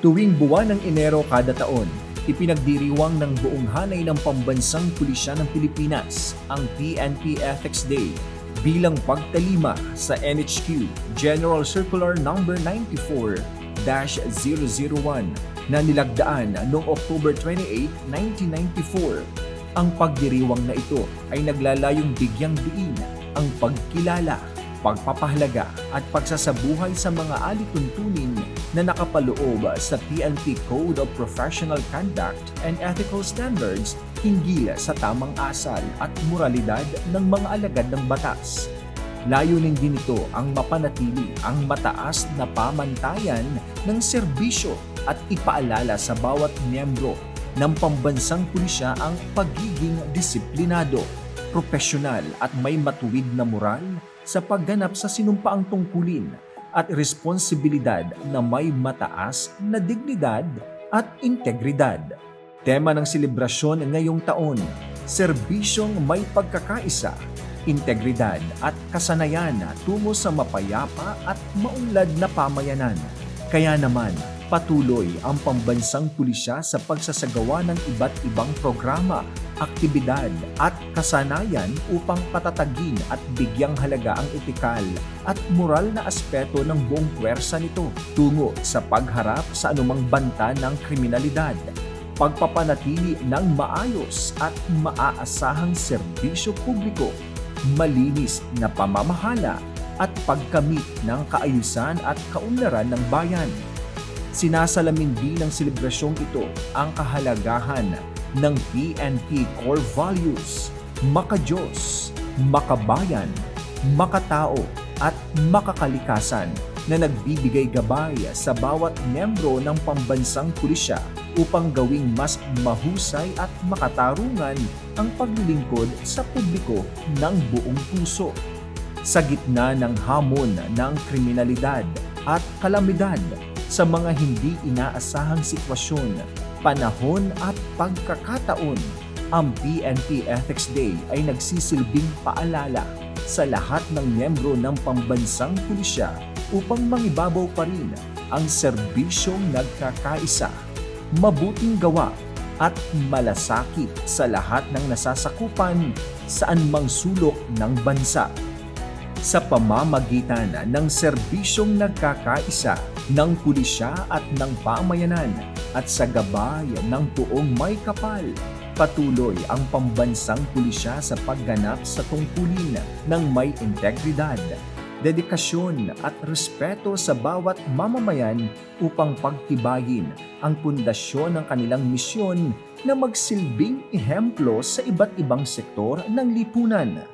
Tuwing buwan ng Enero kada taon, ipinagdiriwang ng buong hanay ng Pambansang Pulisya ng Pilipinas ang PNP Ethics Day bilang pagtalima sa NHQ General Circular No. 94-001 na nilagdaan noong October 28, 1994. Ang pagdiriwang na ito ay naglalayong bigyang diin ang pagkilala, pagpapahalaga at pagsasabuhay sa mga alituntunin na nakapaloob sa PNP Code of Professional Conduct and Ethical Standards hinggil sa tamang asal at moralidad ng mga alagad ng batas. Layunin din ito ang mapanatili ang mataas na pamantayan ng serbisyo at ipaalala sa bawat miyembro ng pambansang pulisya ang pagiging disiplinado, propesyonal at may matuwid na moral sa pagganap sa sinumpaang tungkulin at responsibilidad na may mataas na dignidad at integridad. Tema ng selebrasyon ngayong taon, serbisyong may pagkakaisa, integridad at kasanayan tungo sa mapayapa at maunlad na pamayanan. Kaya naman, patuloy ang pambansang pulisya sa pagsasagawa ng iba't ibang programa, aktibidad at kasanayan upang patatagin at bigyang halaga ang etikal at moral na aspeto ng buong puwersa nito tungo sa pagharap sa anumang banta ng kriminalidad, pagpapanatili ng maayos at maaasahang serbisyo publiko, malinis na pamamahala at pagkamit ng kaayusan at kaunlaran ng bayan. Sinasalamin din ng selebrasyong ito ang kahalagahan ng PNP core values, makadiyos, makabayan, makatao at makakalikasan na nagbibigay gabay sa bawat miyembro ng pambansang pulisya upang gawing mas mahusay at makatarungan ang paglilingkod sa publiko ng buong puso. Sa gitna ng hamon ng kriminalidad at kalamidad, sa mga hindi inaasahang sitwasyon, panahon at pagkakataon, ang PNP Ethics Day ay nagsisilbing paalala sa lahat ng miyembro ng pambansang pulisya upang mangibabaw pa rin ang serbisyong nagkakaisa, mabuting gawa at malasakit sa lahat ng nasasakupan saan mang sulok ng bansa. Sa pamamagitan ng serbisyong nagkakaisa ng pulisya at ng pamayanan at sa gabay ng buong may kapal, patuloy ang pambansang pulisya sa pagganap sa tungkulin ng may integridad, dedikasyon at respeto sa bawat mamamayan upang pagtibayin ang pundasyon ng kanilang misyon na magsilbing ehemplo sa iba't ibang sektor ng lipunan.